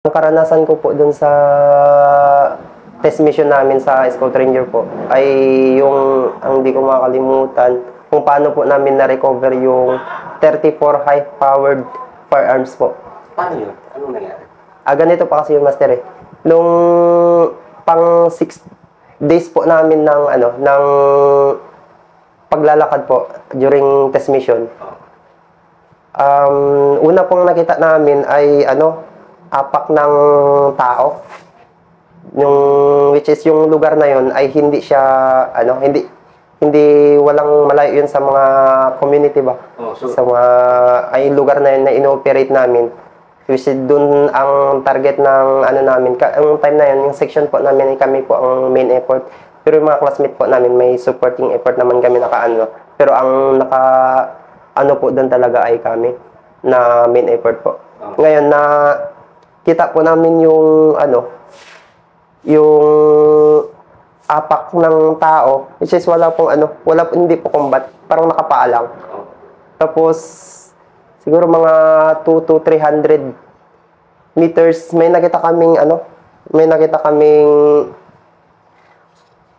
Ang karanasan ko po dun sa test mission namin sa Scout Ranger po ay yung ang hindi ko makakalimutan kung paano po namin na-recover yung 34 high-powered firearms po. Paano yun? Anong nangyari? Ganito pa kasi yung master eh. Nung pang 6 days po namin ng paglalakad po during test mission. Una pong nakita namin ay apak ng tao. Which is yung lugar na yon ay hindi siya hindi walang malayo yun sa mga community ba. Sa mga ay lugar na yun na ino-operate namin. Which is dun ang target ng namin. Ang time na yun, yung section po namin ay kami po ang main effort. Pero yung mga classmate po namin may supporting effort naman kami Pero ang po doon talaga ay kami na main effort po. Ngayon na kita po namin yung yung apak ng tao, which is hindi po combat, parang nakapaalang. Tapos siguro mga 2 to 300 meters may nakita kaming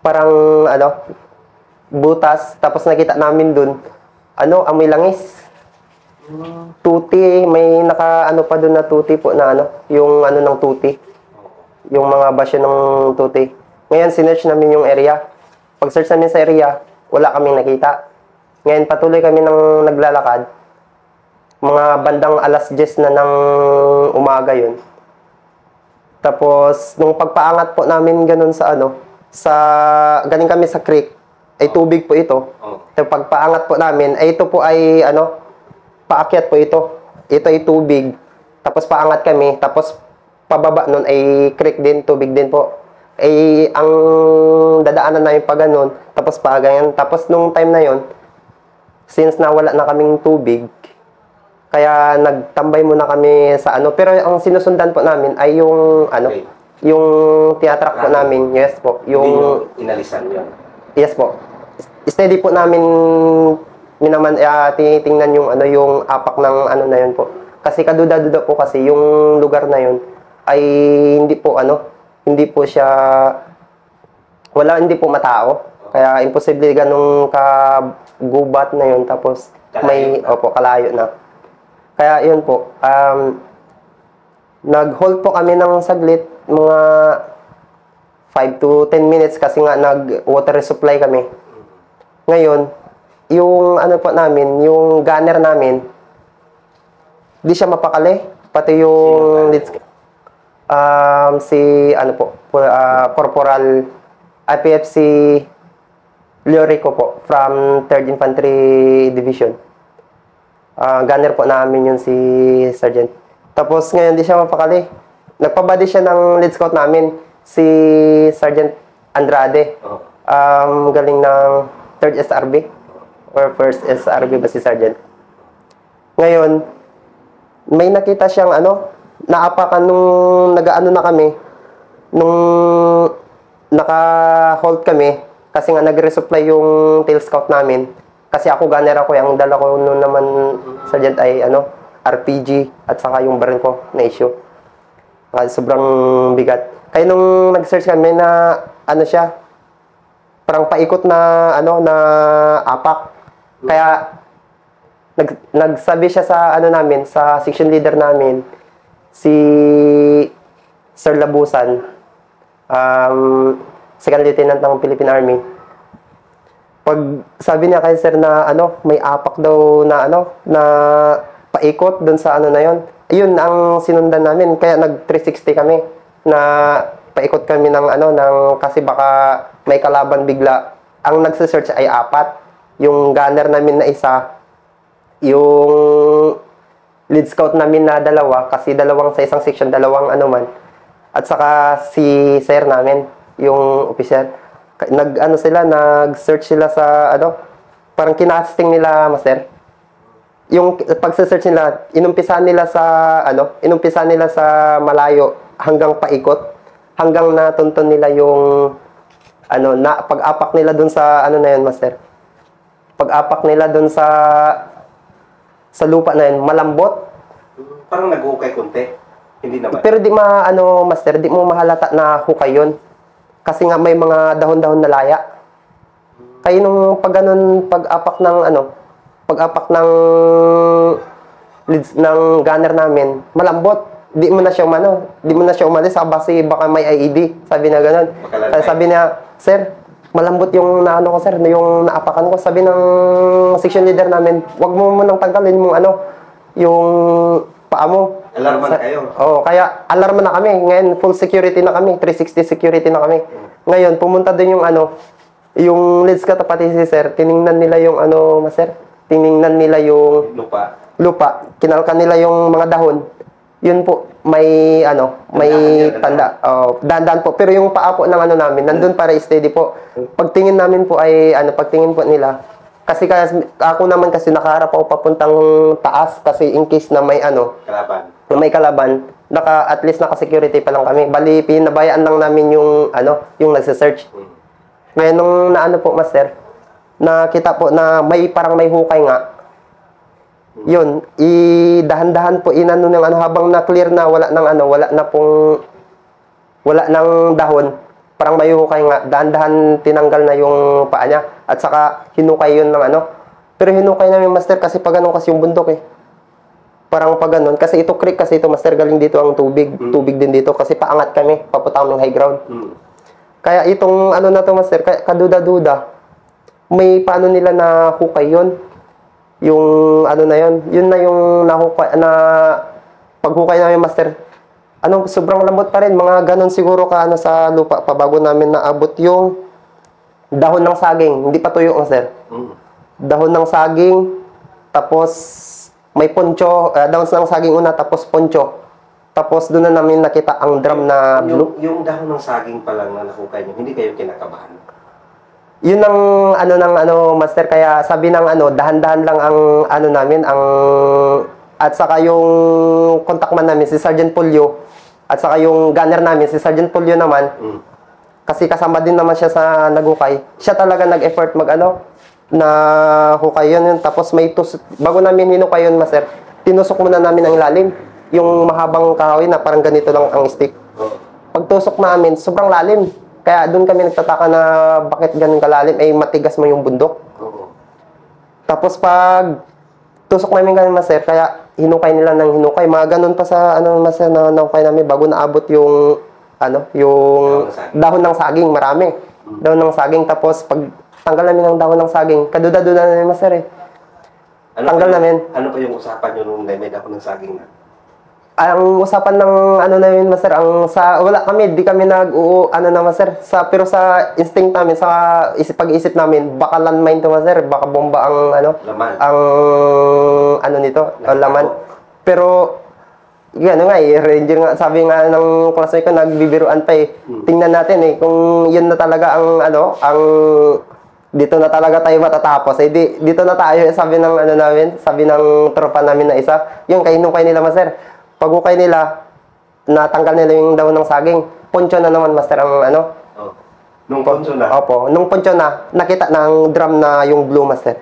parang butas, tapos nakita namin dun amoy langis. Tuti, may pa doon na tuti po na yung ng tuti. Yung mga basyo ng tuti. Ngayon, sinearch namin yung area. Pag-search namin sa area, wala kaming nakita. Ngayon, patuloy kami ng naglalakad. Mga bandang alas 10 na ng umaga yun. Tapos, nung pagpaangat po namin ganun galing kami sa creek, ay tubig po ito. Tapos pagpaangat po namin, ay ito po ay paakyat po ito. Ito ay tubig. Tapos paangat kami. Tapos pababa nun ay creek din, tubig din po. Ay ang dadaanan namin pa ganun. Tapos pa ganyan. Tapos nung time na yon, since nawala na kaming tubig, kaya nagtambay muna kami sa pero ang sinusundan po namin ay yung yung tinatrack po namin. Yes po. Yung inalisan yun. Yes po. Steady po namin tinitingnan yung yung apak ng na yun po. Kasi kaduda-duda po kasi yung lugar na yun ay hindi po hindi po matao. Kaya imposible ganung kagubat na yun, tapos kalayo na. Kaya yun po, nag-hold po kami ng saglit, mga 5 to 10 minutes kasi nga nag-water resupply kami. Ngayon, yung po namin, yung gunner namin, di siya mapakali. Pati yung Corporal IPFC Liorico po from 3rd Infantry Division. Gunner po namin yun, si Sergeant. Tapos ngayon di siya mapakali. Nagpabody siya ng lead scout namin, si Sergeant Andrade. Galing ng 3rd SRB or 1st SRB ba si Sergeant. Ngayon, may nakita siyang naapakan nung na kami, nung naka-hold kami, kasi nga nag-resupply yung tail scout namin. Kasi ako gunner ako, yung dala ko noon naman, Sergeant, ay RPG at saka yung baril ko na issue. Sobrang bigat. Kaya nung nag-search kami na siya, parang paikot na na apak. Kaya nagsabi siya sa namin, sa section leader namin, si Sir Labusan, Second Lieutenant ng Philippine Army. Pag sabi niya kay Sir na may apak daw na na paikot doon sa na yon. Ayun ang sinundan namin, kaya nag 360 kami na paikot kami kasi baka may kalaban bigla. Ang nagse-search ay 4. Yung gunner namin na isa, yung lead scout namin na 2, kasi dalawang sa isang section, dalawang at saka si sir namin, yung officer. Nag-search sila sa parang kinasting nila, master. Yung pagse-search nila, inumpisan nila sa malayo hanggang paikot, hanggang natunton nila yung pag-apak nila dun sa na yun, master. Pag-apak nila dun sa lupa na yun, malambot. Parang nag-ukay konti. Hindi naman. Pero di master, di mo mahalata na hukay yun. Kasi nga may mga dahon-dahon na laya. Kaya nung pag ganun, pag-apak ng leads ng gunner namin, malambot. Di mo na siya umalis kasi baka may IED. Sabi na ganun. Kaya sabi niya, sir, malambot yung naano ko sir, yung naapakan ko. Sabi ng section leader namin, wag mo munang tanggalin yung paa mo. Alarma na kayo. Oo, kaya alarma na kami. Ngayon, full security na kami. 360 security na kami. Ngayon, pumunta din yung leads katapat si sir. Tiningnan nila yung master. Tiningnan nila yung lupa. Kinalkan nila yung mga dahon. Yun po, may tanda. Dandan po. Pero yung paa po ng namin, nandun para steady po. Pagtingin namin po ay, pagtingin po nila, kasi ako naman kasi nakaharap ako papuntang taas kasi in case na may kalaban, at least naka-security pa lang kami. Bali, pinabayaan lang namin yung nagse-search. Ngayon, nung po, master, nakita po na parang may hukay nga. Yun, dahan-dahan po inano ng habang na-clear na wala nang dahon. Parang may hukay nga, dahan-dahan tinanggal na yung paa niya. At saka hinukay yun ng Pero hinukay namin, master, kasi pag kasi yung bundok eh. Parang pag kasi ito creek kasi ito, master, galing dito ang tubig. Tubig din dito kasi paangat kami, papunta kami ng high ground. Kaya itong na to, master, kaduda-duda, may paano nila na hukay yun. Yung na yun na yung paghukay namin, master. Sobrang lambot pa rin. Mga ganon siguro sa lupa pa bago namin naabot yung dahon ng saging. Hindi pa tuyo, master. Dahon ng saging, tapos may poncho, dahon ng saging una, tapos poncho. Tapos doon na namin nakita ang drum na blue. Yung dahon ng saging pa lang na nakukay niyo, hindi kayo kinakabahan? Yun ang master. Kaya sabi ng dahan-dahan lang ang namin, at saka yung contactman namin, si Sergeant Polio, at saka yung gunner namin, si Sergeant Polio naman, kasi kasama din naman siya sa naghukay. Siya talaga nag-effort na hukay yun. Tapos bago namin hinukay yun, master, tinusok muna namin ang ilalim. Yung mahabang kahoy na parang ganito lang ang stick. Pagtusok namin, sobrang lalim. Kaya doon kami nagtataka na bakit ganun kalalim, matigas mo yung bundok. Tapos pag tusok namin ganun, master, kaya hinukay nila ng hinukay. Mga ganun pa sa master, na nahukay namin bago naabot yung yung dahon ng saging, marami. Dahon ng saging, tapos pag tanggal namin ng dahon ng saging, kaduda-duda na namin, master tanggal namin. Ano pa yung usapan nyo nung may dahon ng saging na? Ang usapan ng namin, master, wala kami, di kami master, pero sa instinct namin, sa pag-iisip namin, baka landmine to, master, baka bomba ang laman. Ang nito, laman. Pero nga ranger nga, sabi nga ng classmate ko, nagbibiruan pa tingnan natin kung yun na talaga ang dito na talaga tayo matatapos. Dito na tayo, sabi ng sabi ng tropa namin na isa, yung hinukay nila, master. Pag-ukay nila, natanggal nila yung dahon ng saging. Poncho na naman, master, ang Nung poncho na? Opo. Nung poncho na, nakita ng drum na yung blue, master.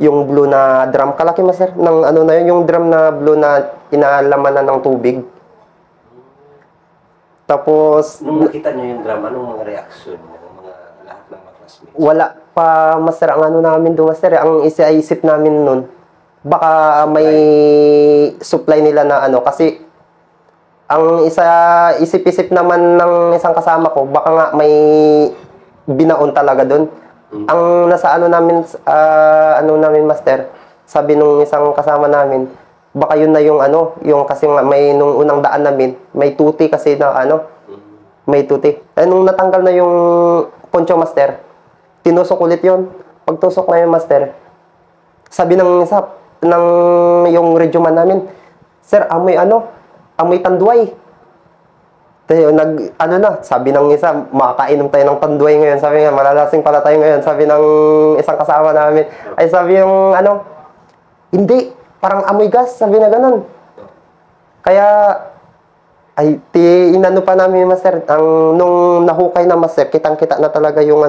Yung blue na drum. Kalaki, master. Na yun, yung drum na blue na inalaman na ng tubig. Tapos... Nung nakita nyo yung drum, anong mga reaksyon ng lahat ng mga classmates? Wala pa, master, ang namin doon, master. Ang isip namin nun, baka may supply nila na kasi ang isip-isip naman ng isang kasama ko, baka nga may binaon talaga doon. Ang nasa namin, master, sabi nung isang kasama namin, baka yun na yung yung kasi nga may nung unang daan namin, may tuti kasi na may tuti. Nung natanggal na yung poncho, master, tinusok ulit yun. Pagtusok na yung master, sabi ng isa, yung radyoman namin, sir, amoy tanduay. Tayo, sabi ng isa, makakainom tayo ng tanduay ngayon. Sabi nga, malalasing pala tayo ngayon. Sabi ng isang kasama namin, ay sabi yung hindi, parang amoy gas, sabi na ganun. Kaya, inano pa namin, master, nung nahukay na, master, kitang-kita na talaga yung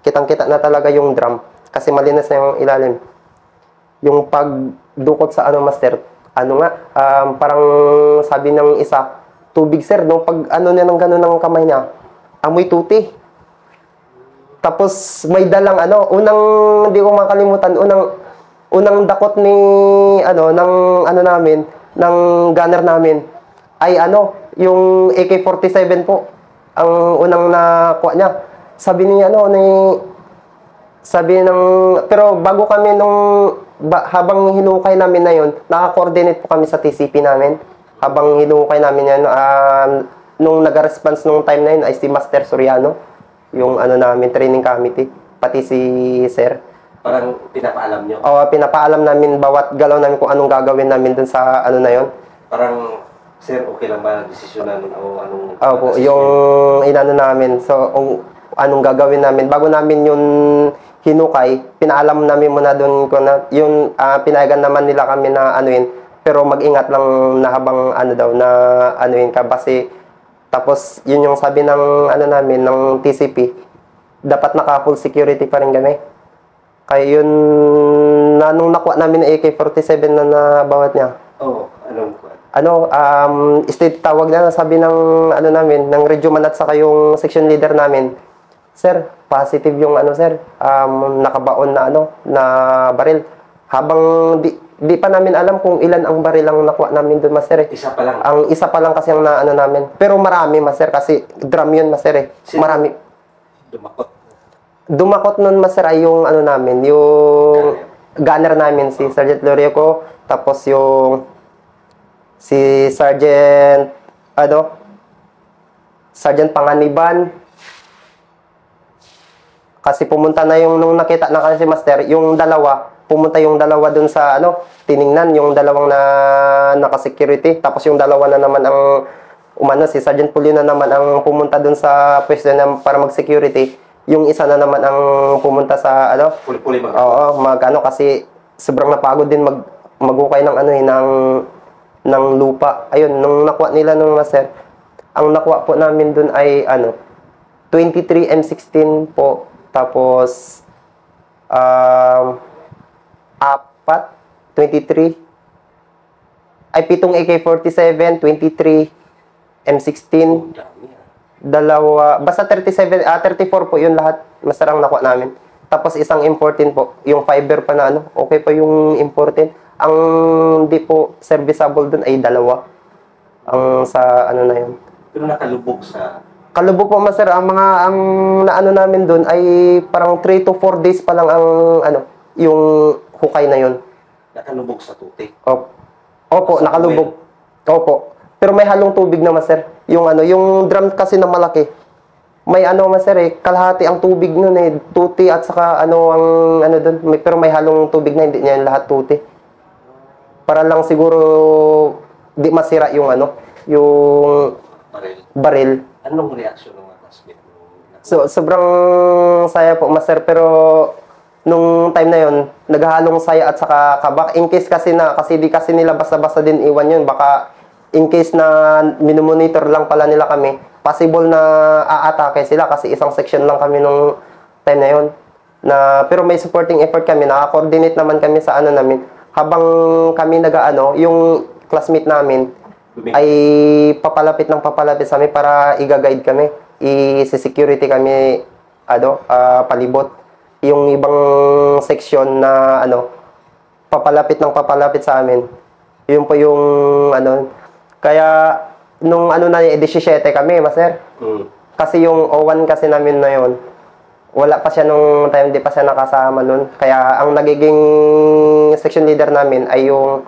kitang-kita na talaga yung drum. Kasi malinis na yung ilalim. Yung pagdukot sa master, ano nga, parang sabi ng isa, tubig sir, no? Pag ano niya ng gano'n ng kamay niya, amoy tuti. Tapos may dalang ano, hindi ko makalimutan, unang dakot ni ng namin, ng gunner namin ay yung AK-47 po ang unang nakuha niya. Sabi niya pero bago kami habang hinukay namin na yun, naka-coordinate po kami sa TCP namin. Habang hinukay namin yan, nung nag-response nung time na yun ay si Master Soriano, yung namin, training committee, pati si Sir. Parang pinapaalam nyo? Oo, pinapaalam namin bawat galaw namin kung anong gagawin namin dun sa na yun. Parang, sir, okay lang ba desisyonan o anong... Opo, yung namin. So, anong gagawin namin. Bago namin yun hinukay, pinaalam namin muna dun kung pinayagan naman nila kami na pero mag-ingat lang na habang ka kasi tapos yun yung sabi ng namin ng TCP, dapat naka full security pa rin kami. Kaya yun nung nakuha namin ng AK-47 na nabawat niya. Oo, state tawag na sabi ng namin, ng Regiment at saka yung section leader namin. Sir, positive yung sir, nakabaon na na baril. Habang di pa namin alam kung ilan ang baril ang nakuha namin doon, master. Isa pa lang. Ang isa pa lang kasi ang namin. Pero marami, master, kasi drum yun, master. Marami. Dumakot nun, master, ay yung namin, yung gunner namin, si Sergeant Lorioco, tapos yung si Sergeant Sergeant Panganiban. Kasi pumunta na nung nakita na kasi master, pumunta yung dalawa dun sa tiningnan, yung dalawang naka-security, tapos yung dalawa na naman ang si Sergeant Pulyo na naman ang pumunta dun sa pwesto na para mag-security, yung isa na naman ang pumunta sa Puli-puli ba? Oo, kasi sobrang napagod din magukay ng lupa. Ayun, nung nakuha nila nung master, ang nakuha po namin dun ay 23 M16 po. Tapos 23 ay 7 AK-47, 23 M16, dalawa, basta 34 po yun lahat, masarang nakuha namin. Tapos isang M14 po, yung fiber pa na okay pa yung M14. Ang di po serviceable dun ay dalawa. Ang sa na yun. Pero nakalubog sa... Kalubog po, master. Ang namin doon ay parang 3 to 4 days pa lang ang yung hukay na yun. Nakalubog sa tutik. Opo, nakalubog. Opo. Pero may halong tubig na, master. Yung drum kasi na malaki. May master kalahati ang tubig nun tuti at saka ang doon. Pero may halong tubig na, hindi niya lahat tuti. Para lang siguro di masira yung yung baril. Anong reaksyon ng mga classmate mo? So, sobrang saya po, master. Pero, nung time na yon, naghahalong saya at saka kabak. In case kasi di kasi nila basta-basta din iwan yun. Baka, in case na minumonitor lang pala nila kami, possible na aatake sila kasi isang section lang kami nung time na yon. Pero may supporting effort kami. Naka-coordinate naman kami sa namin. Habang kami yung classmate namin, ay papalapit sa amin para i-guide kami. I-security kami, palibot. Yung ibang section na, papalapit sa amin. Yun po yung, kaya, nung 17 kami, master. Kasi yung O1 kasi namin na yun, wala pa siya nung time, di pa siya nakasama nun. Kaya, ang nagiging section leader namin ay yung,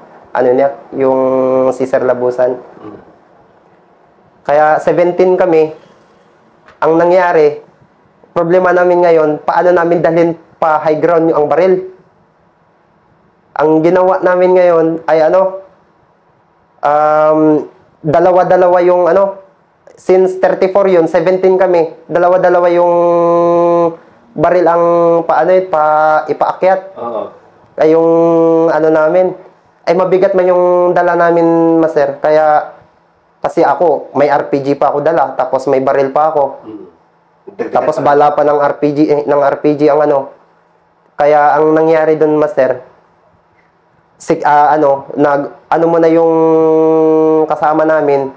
yung si Sir Labusan. Kaya 17 kami. Ang nangyari, problema namin ngayon, paano namin dalhin pa high ground yung ang baril. Ang ginawa namin ngayon ay dalawa-dalawa yung since 34 yun, 17 kami, dalawa-dalawa yung baril ang ipaakyat. Ay yung namin, ay mabigat man yung dala namin, master. Kaya, kasi ako, may RPG pa ako dala, tapos may baril pa ako. Tapos bala pa ng RPG ang Kaya, ang nangyari dun, master, ano mo na yung kasama namin.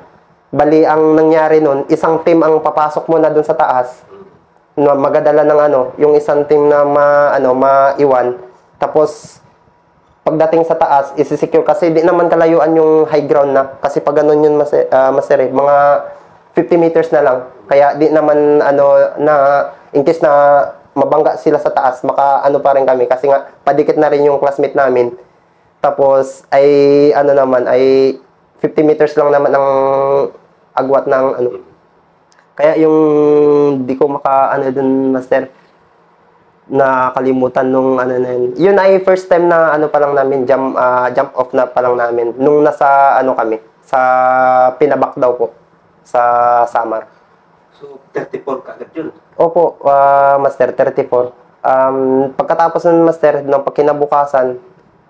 Bali, ang nangyari nun, isang team ang papasok mo na dun sa taas. Na magadala ng yung isang team na maiwan. Tapos, pagdating sa taas, isi-secure kasi di naman kalayuan yung high ground na. Kasi pag ganun yun, master, mga 50 meters na lang. Kaya di naman, in case na mabangga sila sa taas, pa rin kami. Kasi nga, padikit na rin yung classmate namin. Tapos, ay 50 meters lang naman ang agwat ng Kaya yung di ko dun, master, nakalimutan nung na yun. Yun ay first time na pa lang namin, jump off na pa lang namin. Nung nasa kami, sa Pinabak daw po, sa Samar. So, 34 kagad yun? Opo, master, 34. Pagkatapos nun, master, nung pagkinabukasan,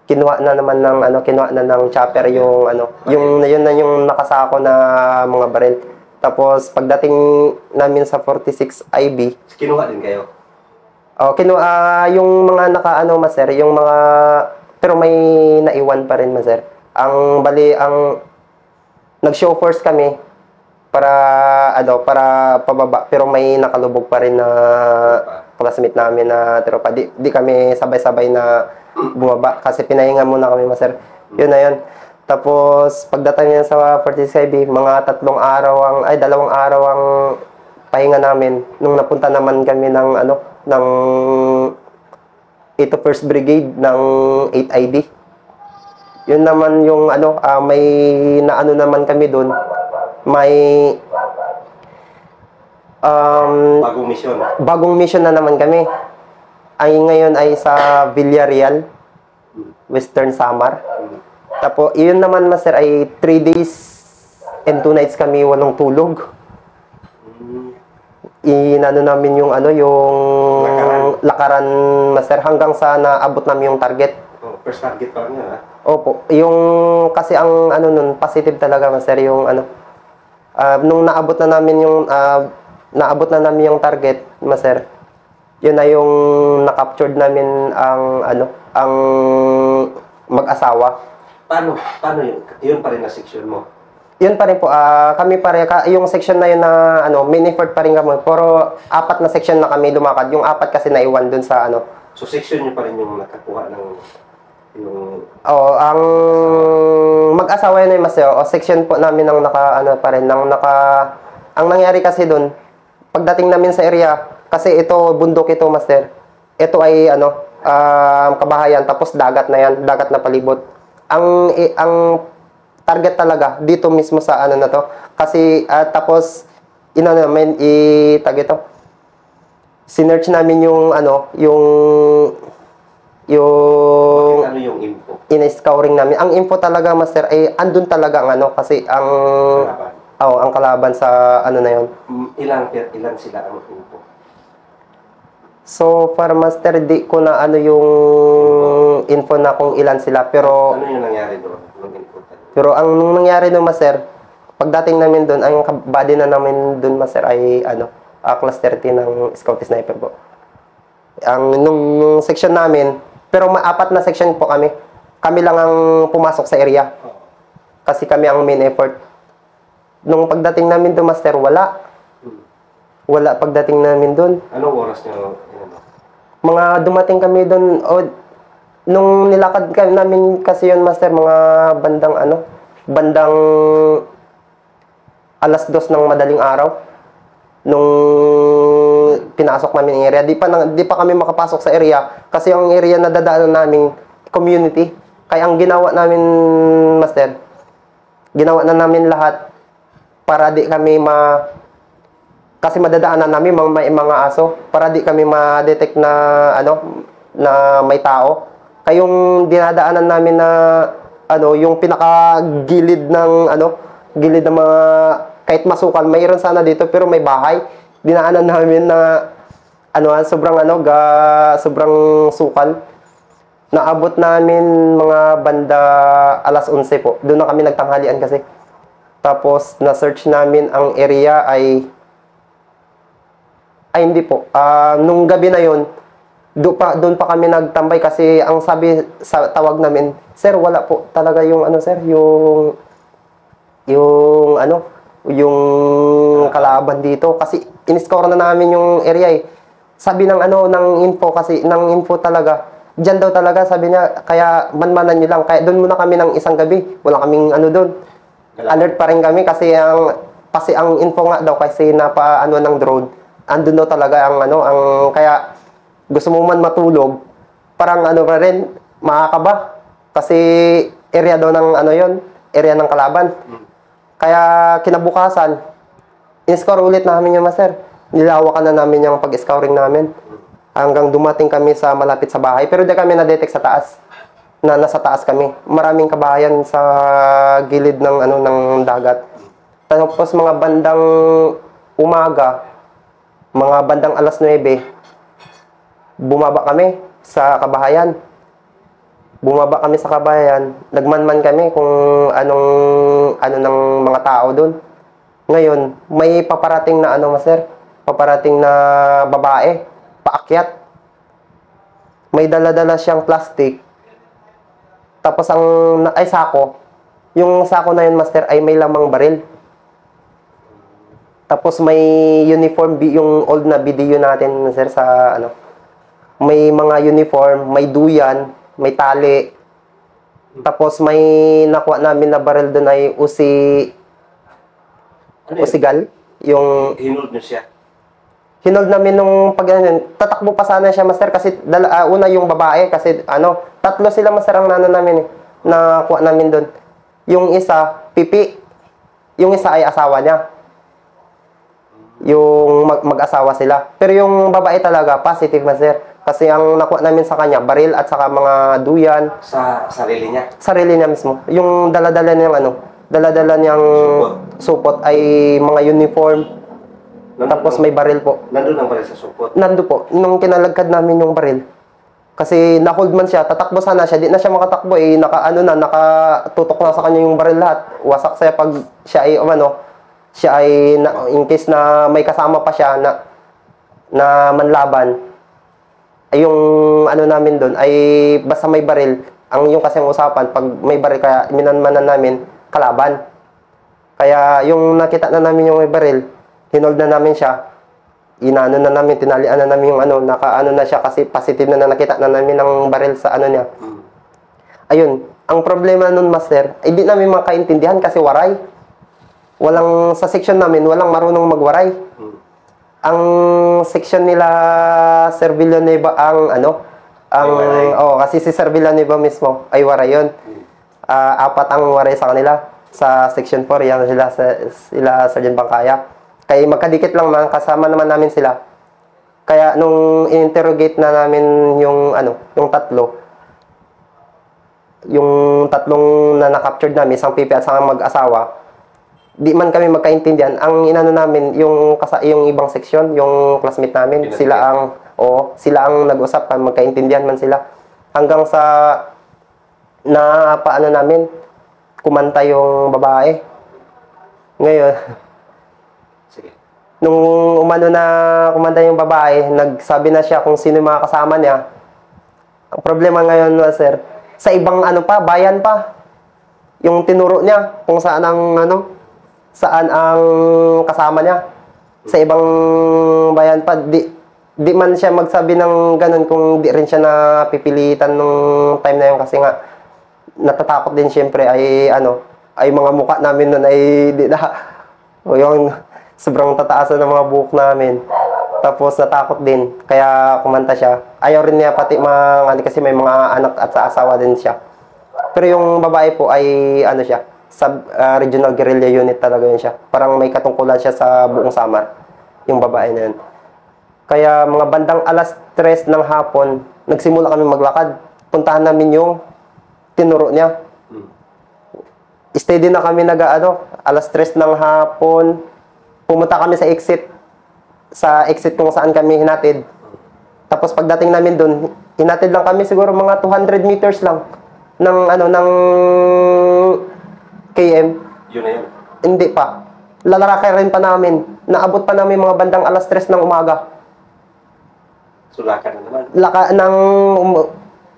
kinuha na ng chopper yung yun na yung nakasako na mga baril. Tapos pagdating namin sa 46 IB, kinuha din kayo? Kinuha yung mga master, yung mga pero may naiwan pa rin, master. Ang nag-show force kami para pababa, pero may nakalubog pa rin na classmate namin na tropa. Di kami sabay-sabay na bumaba kasi pinahinga muna kami, master. Yun na yun. Tapos pagdating niya sa 46IB, mga 2 araw ang pahinga namin nung napunta naman kami ng 81st Brigade ng 8ID. Yun naman yung may naman kami doon. May bagong mission na naman kami. Ay ngayon ay sa Villarreal, Western Samar. Tapos iyon naman, master, ay 3 days and 2 nights kami walang tulog. Namin yung lakaran, master, hanggang sa naabot namin yung target. First target pa lang yun, ha? Opo, yung kasi ang nun positive talaga, master, yung nung naabot na namin yung target, master. Yun na yung na-captured namin ang mag-asawa. Paano yun? Yun pa rin na section mo? Yun pa rin po. Kami pa rin, yung section na yun na main effort pa rin kami. Pero 4 na section na kami lumakad. Yung 4 kasi naiwan dun sa So section nyo pa rin yung nakakuha ng yung... ang mag-asawa yun ay mas section po namin ang pa rin. Ang nangyari kasi dun, pagdating namin sa area, kasi ito, bundok ito, master. Ito ay, kabahayan, tapos dagat na yan, dagat na palibot. Ang target talaga, dito mismo sa na to. Kasi, tapos, namin, sinearch namin yung, yung info? In-scouring namin. Ang info talaga, master, ay andun talaga ang kasi ang... ang kalaban sa na yun. Ilan sila ang info? So, para master, di ko na yung info na kung ilan sila, pero... Ano yung nangyari doon? Pero ang nangyari doon, master, pagdating namin doon, ang body na namin doon, master, ay class 30 ng Scout Sniper po. Nung section namin, pero 4 na section po kami. Kami lang ang pumasok sa area. Kasi kami ang main effort. Nung pagdating namin doon, master, wala. Wala pagdating namin doon. Anong oras nyo? Mga dumating kami doon, nung nilakad namin kasi yun, master, mga bandang 2:00 ng madaling araw. Nung pinasok namin yung area, di pa kami makapasok sa area kasi yung area na dadaanan namin community. Kaya ang ginawa namin, master, ginawa na namin lahat para di kami kasi madadaanan namin may mga aso, para di kami ma-detect na na may tao. Kayong dinadaanan namin na yung pinakagilid ng gilid ng mga kahit masukal, mayroon sana dito pero may bahay. Dinaanan namin na sobrang sukal. Naabot namin mga banda 11:00 po. Doon na kami nagtanghalian kasi. Tapos na-search namin ang area ay hindi po. Nung gabi na yon, Doon pa kami nagtambay kasi ang sabi sa tawag namin, sir, wala po talaga yung ano sir, yung ano, yung kalaban dito kasi in-score na namin yung area eh. Sabi ng ano ng info talaga. Diyan daw talaga sabi niya, kaya manmanan niyo lang. Kaya doon muna kami ng isang gabi. Wala kaming ano doon. Alert pa rin kami kasi ang info nga daw kasi napaano ng drone. Andun daw talaga ang ano, ang kaya gusto mo man matulog, parang ano pa rin, makakaba. Kasi area daw ng ano yon, area ng kalaban. Kaya kinabukasan, in-score ulit namin yung master. Nilawakan na namin yung pag-scouring namin. Hanggang dumating kami sa malapit sa bahay. Pero di kami na-detect sa taas. Nasa taas kami. Maraming kabahayan sa gilid ng ano ng dagat. Tapos mga bandang umaga, mga bandang alas 9, bumaba kami sa kabahayan. Nagmanman kami kung ano ng mga tao doon. Ngayon, may paparating na ano, master? Paparating na babae, paakyat. May dala-dala siyang plastic. Tapos ay sako. Yung sako na yun, master, ay may lamang baril. Tapos may uniform, yung old na video natin, sir, sa ano. May mga uniform, may duyan, may tali. Tapos may nakuha namin na baril doon ay usigal. Yung Hinold niyo siya. hinold namin nung pag ano, tatakbo pa sana siya, master, kasi una yung babae kasi ano, 3 sila, master, ang nana namin eh, nakuha namin doon. Yung isa, pipi. Yung isa ay asawa niya. Yung mag-asawa sila. Pero yung babae talaga, positive, master. Kasi ang nakuha namin sa kanya, baril at saka mga duyan. Sa sarili niya? Sarili niya mismo. Yung dala-dala niyang supot ay mga uniform. Tapos may baril po. Nandun ang baril sa supot? Nandun po. Nung kinalagkad namin yung baril. Kasi na-hold man siya, tatakbo sana siya. Di na siya makatakbo eh. Nakatutok na sa kanya yung baril lahat. Wasak siya pag siya ay, in case na may kasama pa siya na manlaban. Ay yung ano namin doon, ay basta may baril. Yung kasi ang usapan, pag may baril, kaya minanmanan namin, kalaban. Kaya yung nakita na namin yung may baril, hinold na namin siya, inano na namin, tinalian na namin yung ano, nakaano na siya kasi positive na nakita na namin ng baril sa ano niya. Ayun, ang problema nun, master, ay di namin makaintindihan kasi waray. Sa section namin, walang marunong magwaray. Ang section nila, Sir Villanueva, kasi si Sir Villanueva mismo ay waray yun. 4 ang waray sa kanila. Sa section 4, yan sila Sergeant Bangkaya. Kaya magkadikit lang man, kasama naman namin sila. Kaya nung in-interrogate na namin yung tatlong na na-captured namin, isang pipi at isang mag-asawa, di man kami magkaintindihan. Ang inano namin, yung ibang section, yung classmate namin, sila ang nag-usap, magkaintindihan man sila. Hanggang sa paano namin, kumanta yung babae. Ngayon, nung umano na kumanda yung babae, nagsabi na siya kung sino yung mga kasama niya. Ang problema ngayon, sir, sa ibang bayan pa, yung tinuro niya kung saan ang kasama niya. Sa ibang bayan pa, di man siya magsabi ng ganun kung di rin siya napipilitan nung time na yun kasi nga, natatakot din siyempre ay mga mukha namin nun ay yung sobrang tataasan ng mga buhok namin. Tapos natakot din. Kaya kumanta siya. Ayaw rin niya pati kasi may mga anak at sa asawa din siya. Pero yung babae po ay siya, regional guerrilla unit talaga yun siya. Parang may katungkulan siya sa buong Samar. Yung babae na yun. Kaya mga bandang alas 3 ng hapon, nagsimula kami maglakad. Puntahan namin yung tinuro niya. Steady na kami alas 3 ng hapon. Pumunta kami sa exit kung saan kami hinatid. Tapos pagdating namin doon, hinatid lang kami siguro mga 200 meters lang ng KM. Yun na yun? Hindi pa. Lalakay rin pa namin. Naabot pa namin mga bandang alas 3 ng umaga. Sulakan na naman.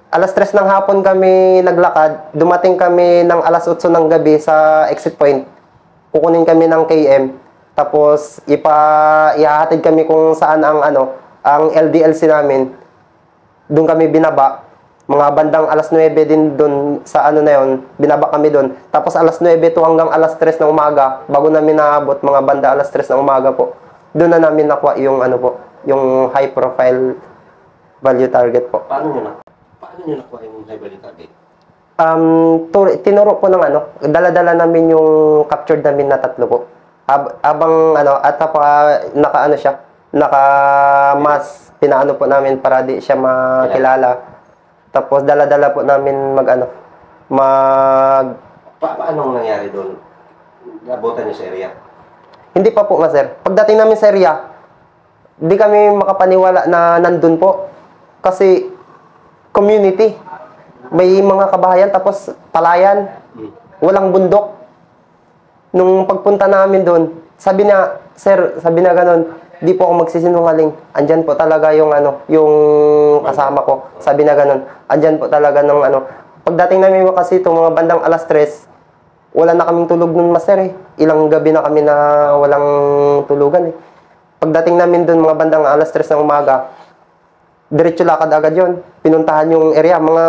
Alas 3 ng hapon kami naglakad. Dumating kami ng alas 8 ng gabi sa exit point. Kukunin kami ng KM. Tapos ihahatid kami kung saan ang LDLC namin. Doon kami binaba. Mga bandang alas 9 din doon sa na yon, binaba kami doon. Tapos alas 9 to hanggang alas 3 ng umaga, bago namin naabot mga banda alas 3 ng umaga po. Doon na namin nakuha yung yung high profile value target po. Paano nyo nakuha yung high value target? Tinuro po ng dala-dala namin yung captured namin na 3 po. Habang naka-mas pinaano po namin para di siya makilala. Tapos dala-dala po namin Paano nangyari doon? Nabutan niyo sa area? Hindi pa po nga, sir. Pagdating namin sa area, di kami makapaniwala na nandun po. Kasi community. May mga kabahayan, tapos palayan. Walang bundok. Nung pagpunta namin doon, sabi niya ganun, di po ako magsisinungaling. Andyan po talaga yung yung kasama ko. Sabi na ganun. Andyan po talaga ng Pagdating namin kasi itong mga bandang alas 3, wala na kaming tulog nun, master eh. Ilang gabi na kami na walang tulugan eh. Pagdating namin doon mga bandang alas 3 ng umaga, diretso lakad agad yon. Pinuntahan yung area. Mga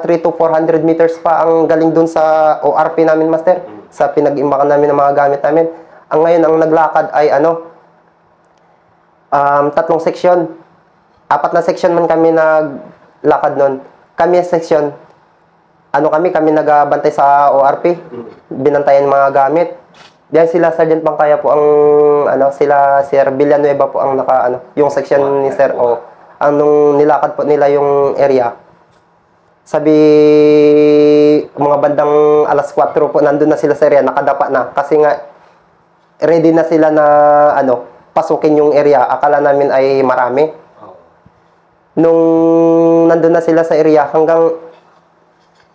3 to 400 meters pa ang galing doon sa ORP namin, master. Sa pinag-imbakan namin ng mga gamit namin. Ang ngayon, ang naglakad ay 3 section. 4 na section man kami naglakad nun. Kami section, kami nagbantay sa ORP. Binantayan mga gamit. Diyan sila Sergeant Bangkaya po ang sila Sir Villanueva po ang yung section ni Sir O. Nung nilakad po nila yung area. Sabi mga bandang alas 4 po nandun na sila sa area, nakadapa na kasi nga ready na sila na pasukin yung area. Akala namin ay marami. Nung nandun na sila sa area, hanggang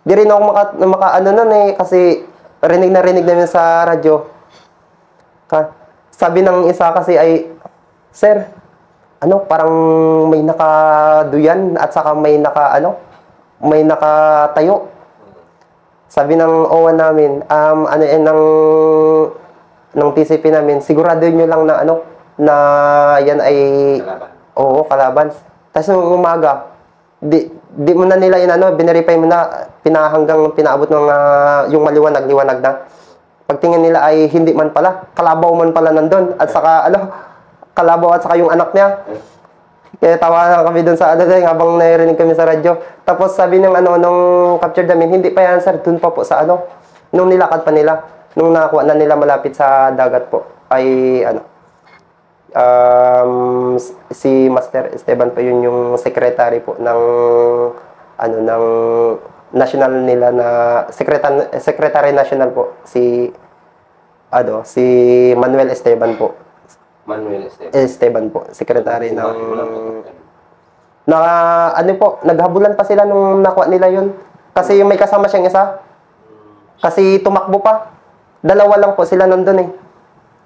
di rin ako nun kasi rinig namin sa radyo. Sabi ng isa kasi ay, Sir, parang may nakaduyan at saka may nakatayo. Sabi ng OWA namin, ng TCP namin, sigurado nyo lang na yan ay Kalaban. Oo, kalaban. Tapos nung umaga, di mo na nila binarify mo na hanggang pinaabot ng yung liwanag na. Pagtingin nila ay hindi man pala, kalabaw man pala nandun. At saka, kalabaw at saka yung anak niya. Kaya tawa na kami dun sa habang narinig kami sa radyo. Tapos sabi ng nung capture namin, hindi pa yan, sir, dun pa po sa nung nilakad pa nila, nung nakakuha na nila malapit sa dagat po, ay si Master Esteban pa yun yung secretary po ng ng national nila na secretary national po si Manuel Esteban po. Manuel Esteban. Esteban po, secretary ng naghabulan pa sila nung nakuha nila yun. Kasi may kasama siyang isa. Kasi tumakbo pa. 2 lang po sila nandun eh.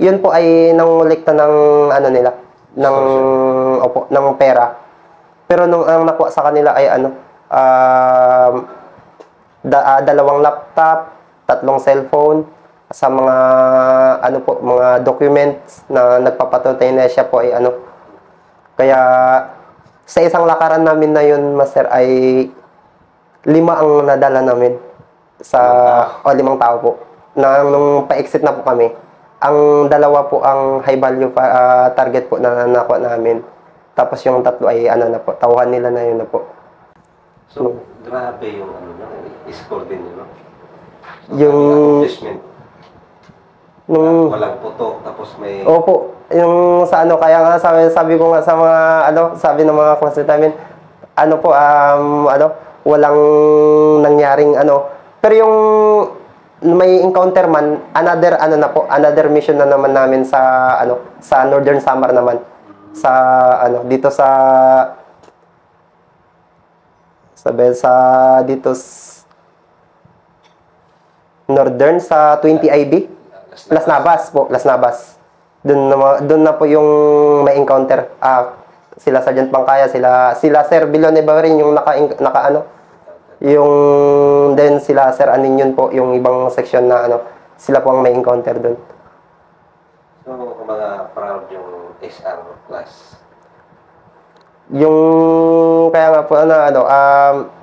Yun po ay nangolekta ng nila, ng pera. Pero nung ang nakuha sa kanila ay 2 laptop, 3 cellphone, sa mga mga documents na nagpapatunay na siya po ay Kaya sa isang lakaran namin na yun, Master, ay 5 ang nadala namin sa 5 tao po. Nung pa-exit na po kami, ang 2 po ang high value target po na nakuha namin. Tapos yung 3 ay na po, tauhan nila na yun na po. So, grabe yung score din yun, no? So, Yung accomplishment. Walang putok, tapos may... Opo, yung sa kaya nga sabi ko nga sa mga sabi ng mga classmates namin, walang nangyaring Pero yung may encounter man, another mission na naman namin sa sa Northern Samar naman. Sa dito sa Northern sa 20 IB. Las Navas po, Las Navas. Doon na po yung may encounter. sila Sergeant Pangkaya, sila Sir Villanueva rin yung naka ano, yung then sila Sir Aninyon po, yung ibang section na ano, sila po ang may encounter doon. So, kumbaga proud yung SR class. Yung kaya nga po ano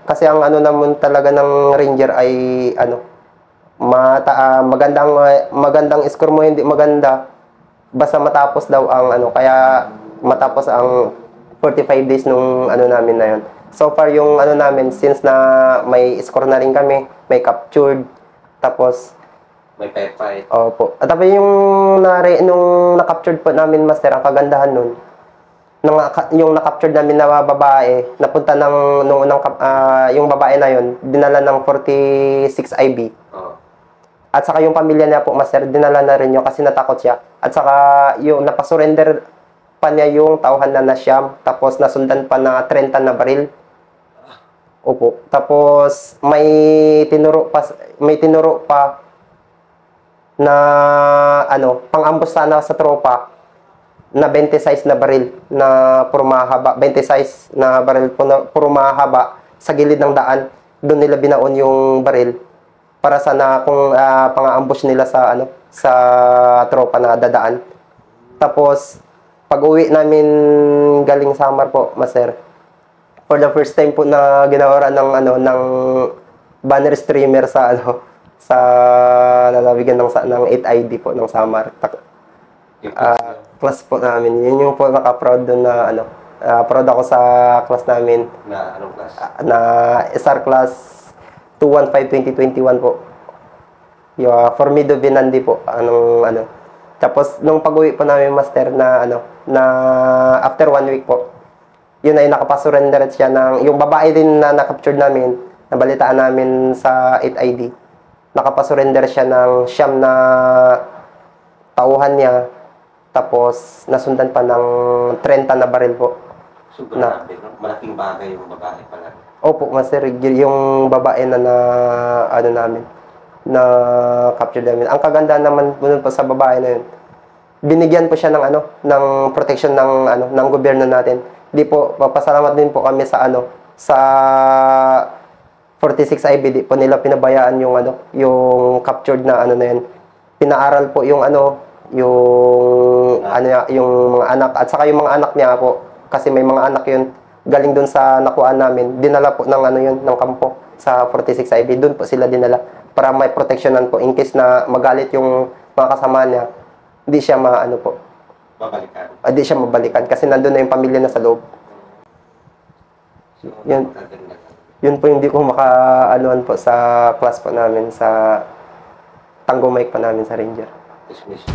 kasi ang ano naman talaga ng Ranger ay ano magandang score mo, hindi maganda basta matapos daw ang ano, kaya matapos ang 45 days nung ano namin na yun. So far yung ano namin, since na may score na rin kami, may captured, tapos May fair fight. opo. At tapos yung nung na-captured po namin, Master, ang kagandahan nun, yung na-captured namin na babae, napunta ng nung unang yung babae na yun, dinala ng 46 IB. Oh. At saka yung pamilya niya po, Master, dinala na rin yun kasi natakot siya. At saka yung napasurrender pa niya yung tauhan na Siyam, tapos nasundan pa na 30 na baril. Opo. Tapos may tinuro pa na ano, pang-ambush sana sa tropa na 20 size na baril na puro mahaba, 20 size na baril puro mahaba sa gilid ng daan. Doon nila binaon yung baril para sana kung pang-ambush nila sa ano, sa tropa na dadaan. Tapos pag-uwi namin galing Samar po, Master, for the first time po na ginawaran ng ano, ng banner streamer sa ano, sa lalawigan ng 8 ID po ng Samar. Yung class niyo. Class po namin. Yun yung po naka-proud doon na ano, proud ako sa class namin Na anong class? na SR class 215-2021 po. Yung Formido Binandi po. Ano. Tapos nung pag-uwi po namin, Master, na ano, na after 1 week po, yun ay nakapasurrender siya ng, yung babae din na na-captured namin, nabalitaan namin sa 8 ID. Nakapasurrender siya ng Siyam na tauhan niya, tapos nasundan pa ng 30 na baril po. So, grabe, no? Malaking bagay yung babae pala. Opo, Master, yung babae na ano namin, na capture namin. Ang kaganda naman po sa babae na yun, binigyan po siya ng ano, ng protection ng ano, ng gobyerno natin. Di po, papasalamat din po kami sa ano, sa 46 IBD po nila pinabayaan yung ano, yung captured na ano na yun. Pinaaral po yung ano, yung ano, yung mga anak, at saka yung mga anak niya po, kasi may mga anak yun galing doon sa nakuhaan namin, dinala po ng ano yun, ng kampo sa 46 IB. Doon po sila dinala para may protectionan po in case na magalit yung mga kasama niya, hindi siya maano po, Babalikan. hindi siya mabalikan kasi nandun na yung pamilya na sa loob. So, Yun. napakaganda. Yun po hindi ko maka-anuan po sa class po namin, sa Tango Mike pa namin sa Ranger. Dismiss.